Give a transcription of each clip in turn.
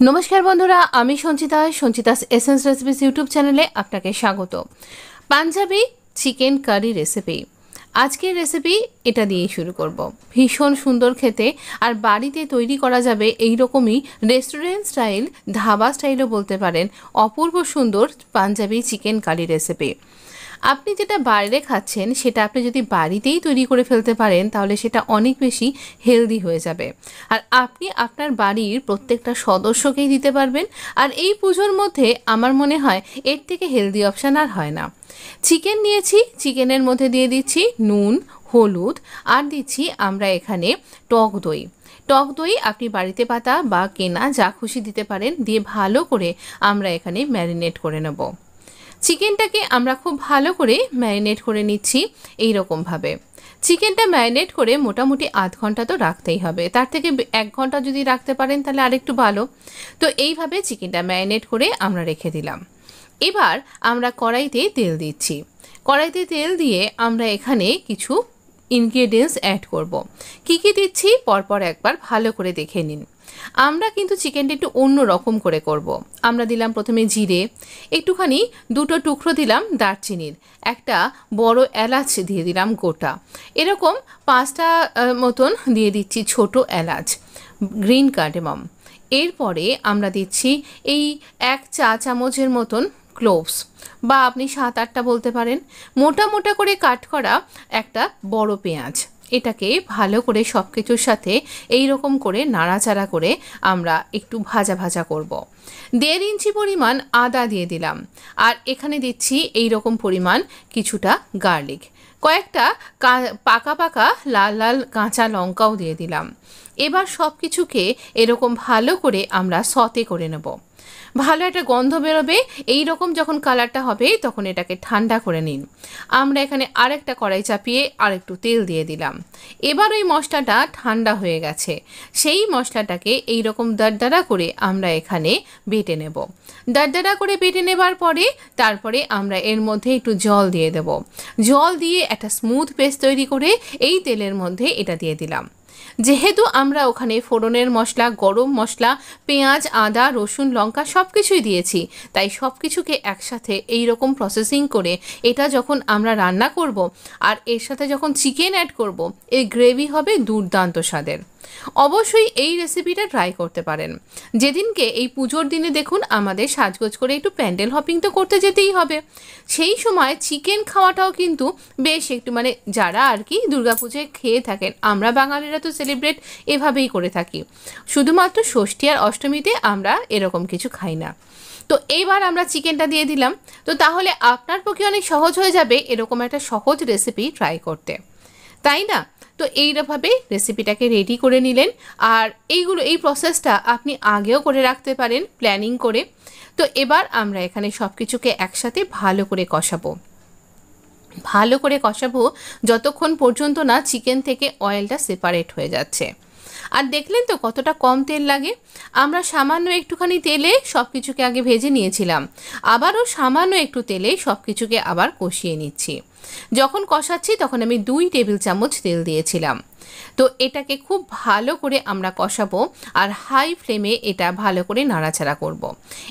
নমস্কার বন্ধুরা, আমি সঞ্চিতাস এসেন্স রেসিপিস ইউটিউব চ্যানেলে আপনাকে স্বাগত। পাঞ্জাবি চিকেন কারি রেসিপি, আজকের রেসিপি এটা দিয়েই শুরু করব। ভীষণ সুন্দর খেতে, আর বাড়িতে তৈরি করা যাবে এই রকমই রেস্টুরেন্ট স্টাইল, ধাবা স্টাইলও বলতে পারেন, অপূর্ব সুন্দর পাঞ্জাবি চিকেন কারি রেসিপি। আপনি যেটা বাইরে খাচ্ছেন সেটা আপনি যদি বাড়িতেই তৈরি করে ফেলতে পারেন তাহলে সেটা অনেক বেশি হেলদি হয়ে যাবে, আর আপনি আপনার বাড়ির প্রত্যেকটা সদস্যকেই দিতে পারবেন। আর এই পুজোর মধ্যে আমার মনে হয় এর থেকে হেলদি অপশান আর হয় না। চিকেন নিয়েছি, চিকেনের মধ্যে দিয়ে দিচ্ছি নুন, হলুদ, আর দিচ্ছি আমরা এখানে টক দই। টক দই আপনি বাড়িতে পাতা বা কেনা যা খুশি দিতে পারেন, দিয়ে ভালো করে আমরা এখানে ম্যারিনেট করে নেব। চিকেনটাকে আমরা খুব ভালো করে ম্যারিনেট করে নিচ্ছি এই রকমভাবে। চিকেনটা ম্যারিনেট করে মোটামুটি আধ ঘন্টা তো রাখতেই হবে, তার থেকে 1 ঘন্টা যদি রাখতে পারেন তাহলে আরেকটু ভালো। তো এইভাবে চিকেনটা ম্যারিনেট করে আমরা রেখে দিলাম। এবার আমরা কড়াইতে তেল দিচ্ছি। কড়াইতে তেল দিয়ে আমরা এখানে কিছু ইনগ্রেডিয়েন্টস অ্যাড করব। কি কি দিচ্ছি পরপর একবার ভালো করে দেখে নিন। আমরা কিন্তু চিকেনটা একটু অন্য রকম করে করব। আমরা দিলাম প্রথমে জিরে, একটুখানি 2টো টুকরো দিলাম দারচিনির, একটা বড় এলাচ দিয়ে দিলাম গোটা, এরকম 5টা মতন দিয়ে দিচ্ছি ছোট এলাচ, গ্রিন কার্ডামম। এরপরে আমরা দিচ্ছি এই 1 চা চামচের মতন ক্লোভস, বা আপনি 7-8টা বলতে পারেন। মোটা মোটা করে কাট করা একটা বড় পেঁয়াজ, এটাকে ভালো করে সব কিছুর সাথে এই রকম করে নাড়াচাড়া করে আমরা একটু ভাজা ভাজা করব। 1.5 ইঞ্চি পরিমাণ আদা দিয়ে দিলাম, আর এখানে দিচ্ছি এই রকম পরিমাণ কিছুটা গার্লিক, কয়েকটা পাকা পাকা লাল লাল কাঁচা লঙ্কাও দিয়ে দিলাম। এবার সব কিছুকে এরকম ভালো করে আমরা সতে করে নেব। ভালো একটা গন্ধ বেরোবে, এই রকম যখন কালারটা হবে তখন এটাকে ঠান্ডা করে নিন। আমরা এখানে আরেকটা কড়াই চাপিয়ে আরেকটু তেল দিয়ে দিলাম। এবার ওই মশলাটা ঠান্ডা হয়ে গেছে, সেই মশলাটাকে এই রকম দরদরা করে আমরা এখানে বেটে নেব। দরদরা করে বেটে নেবার পরে তারপরে আমরা এর মধ্যে একটু জল দিয়ে দেব। জল দিয়ে একটা স্মুথ পেস্ট তৈরি করে এই তেলের মধ্যে এটা দিয়ে দিলাম। যেহেতু আমরা ওখানে ফোড়নের মশলা, গরম মশলা, পেঁয়াজ, আদা, রসুন, লঙ্কা সব কিছুই দিয়েছি, তাই সব কিছুকে একসাথে এই রকম প্রসেসিং করে এটা যখন আমরা রান্না করব আর এর সাথে যখন চিকেন অ্যাড করব, এই গ্রেভি হবে দুর্দান্ত স্বাদের। অবশ্যই এই রেসিপিটা ট্রাই করতে পারেন। যেদিনকে এই পুজোর দিনে দেখুন আমাদের সাজগোজ করে একটু প্যান্ডেল হপিং তো করতে যেতেই হবে, সেই সময় চিকেন খাওয়াটাও কিন্তু বেশ একটু যারা আর কি দুর্গাপুজোয় খেয়ে থাকেন, আমরা বাঙালিরা তো সেলিব্রেট এভাবেই করে থাকি, শুধুমাত্র ষষ্ঠী আর অষ্টমীতে আমরা এরকম কিছু খাই না। তো এইবার আমরা চিকেনটা দিয়ে দিলাম। তো তাহলে আপনার পক্ষে অনেক সহজ হয়ে যাবে এরকম একটা সহজ রেসিপি ট্রাই করতে, তাই না? তো এইভাবে রেসিপিটাকে রেডি করে নিলেন, আর এই প্রসেসটা আপনি আগেও করে রাখতে পারেন প্ল্যানিং করে। তো এবার আমরা এখানে সব কিছুকে একসাথে ভালো করে কষাবো যতক্ষণ পর্যন্ত না চিকেন থেকে অয়েলটা সেপারেট হয়ে যাচ্ছে। আর দেখলেন তো কতটা কম তেল লাগে। আমরা সামান্য একটুখানি তেলে সব কিছুকে আগে ভেজে নিয়েছিলাম, আবারও সামান্য একটু তেলে সব কিছুকে আবার কষিয়ে নিচ্ছি। যখন কষাচ্ছি তখন আমি 2 টেবিল চামচ তেল দিয়েছিলাম। তো এটাকে খুব ভালো করে আমরা কষাবো, আর হাই ফ্লেমে এটা ভালো করে নাড়াচাড়া করব।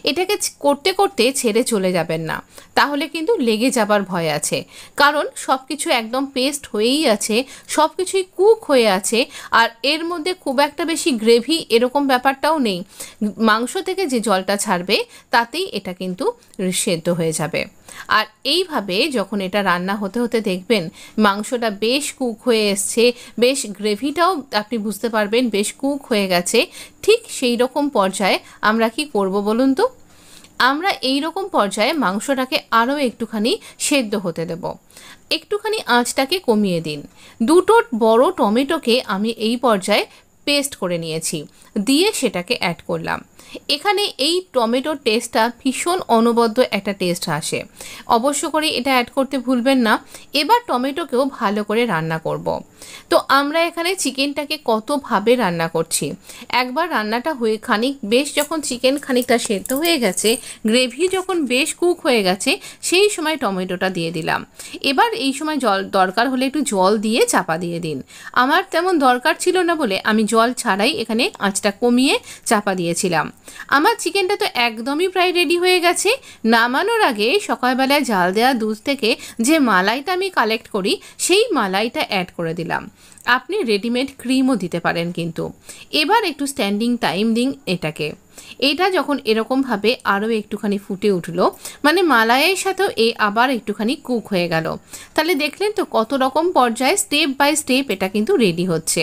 এটাকে করতে করতে ছেড়ে চলে যাবেন না, তাহলে কিন্তু লেগে যাবার ভয় আছে, কারণ সব কিছু একদম পেস্ট হয়েই আছে, সব কিছুই কুক হয়ে আছে, আর এর মধ্যে খুব একটা বেশি গ্রেভি এরকম ব্যাপারটাও নেই। মাংস থেকে যে জলটা ছাড়বে তাতেই এটা কিন্তু সেদ্ধ হয়ে যাবে। আর এইভাবে যখন এটা রান্না হতে হতে দেখবেন মাংসটা বেশ কুক হয়ে এসছে, বেশ গ্রেভিটাও আপনি বুঝতে পারবেন বেশ কুক হয়ে গেছে, ঠিক সেই রকম পর্যায়ে আমরা কি করব বলুন তো? আমরা এই রকম পর্যায়ে মাংসটাকে আরও একটুখানি সেদ্ধ হতে দেব। একটুখানি আঁচটাকে কমিয়ে দিন। 2টো বড় টমেটোকে আমি এই পর্যায়ে পেস্ট করে নিয়েছি, দিয়ে সেটাকে অ্যাড করলাম। এখানে এই টমেটোর টেস্টটা ভীষণ অনবদ্য একটা টেস্ট আসে, অবশ্য করে এটা অ্যাড করতে ভুলবেন না। এবার টমেটোকেও ভালো করে রান্না করব। তো আমরা এখানে চিকেনটাকে কতভাবে রান্না করছি, একবার রান্নাটা হয়ে বেশ যখন চিকেন খানিকটা সেদ্ধ হয়ে গেছে, গ্রেভি যখন বেশ কুক হয়ে গেছে, সেই সময় টমেটোটা দিয়ে দিলাম। এবার এই সময় জল দরকার হলে একটু জল দিয়ে চাপা দিয়ে দিন। আমার তেমন দরকার ছিল না বলে আমি জল জল ছাড়াই এখানে আঁচটা কমিয়ে চাপা দিয়েছিলাম। আমার চিকেনটা তো একদমই প্রায় রেডি হয়ে গেছে। নামানোর আগে সকালবেলায় জাল দেওয়া দুধ থেকে যে মালাইটা আমি কালেক্ট করি সেই মালাইটা অ্যাড করে দিলাম। আপনি রেডিমেড ক্রিমও দিতে পারেন কিন্তু। এবার একটু স্ট্যান্ডিং টাইম দিন এটাকে। এটা যখন এরকমভাবে আরও একটুখানি ফুটে উঠলো, মানে মালাইয়ের সাথেও আবার একটুখানি কুক হয়ে গেল, তাহলে দেখলেন তো কত রকম পর্যায়ে স্টেপ বাই স্টেপ এটা কিন্তু রেডি হচ্ছে।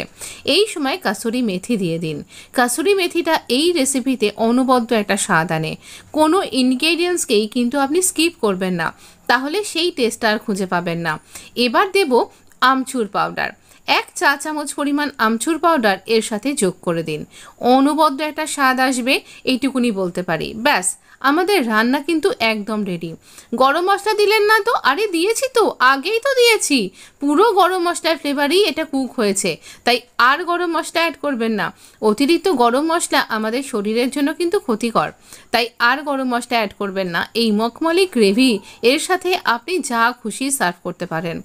এই সময় কাসুরি মেথি দিয়ে দিন। কাসুরি মেথিটা এই রেসিপিতে অনবদ্য একটা স্বাদ আনে। কোনো ইনগ্রেডিয়েন্টসকেই কিন্তু আপনি স্কিপ করবেন না, তাহলে সেই টেস্টটা আর খুঁজে পাবেন না। এবার দেব আমচুর পাউডার। 1 চা চামচ পরিমাণ আমচুর পাউডার এর সাথে যোগ করে দিন। অনবদ্য একটা স্বাদ আসবে, এইটুকুনি বলতে পারি। ব্যাস, আমাদের রান্না কিন্তু একদম রেডি। গরম মশলা দিলেন না তো? আরে দিয়েছি তো, আগেই তো দিয়েছি। পুরো গরম মশলার ফ্লেভারেই এটা কুক হয়েছে, তাই আর গরম মশলা অ্যাড করবেন না। অতিরিক্ত গরম মশলা আমাদের শরীরের জন্য কিন্তু ক্ষতিকর, তাই আর গরম মশলা অ্যাড করবেন না। এই মখমলি গ্রেভি এর সাথে আপনি যা খুশি সার্ভ করতে পারেন।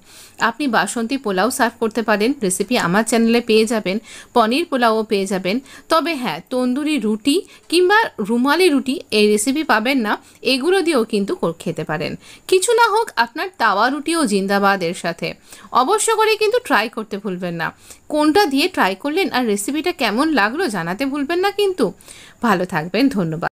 আপনি বাসন্তী পোলাও সার্ভ করতে পারেন, রেসিপি আমার চ্যানেলে পেয়ে যাবেন। পনির পোলাওও পেয়ে যাবেন। তবে হ্যাঁ, তন্দুরি রুটি কিংবা রুমালি রুটি এই রেসিপি পাবেন না, এগুলো দিয়েও কিন্তু খেতে পারেন। কিছু না হোক, আপনার তাওয়া রুটিও জিন্দাবাদ এর সাথে। অবশ্য করে কিন্তু ট্রাই করতে ভুলবেন না। কোনটা দিয়ে ট্রাই করলেন আর রেসিপিটা কেমন লাগলো জানাতে ভুলবেন না কিন্তু। ভালো থাকবেন, ধন্যবাদ।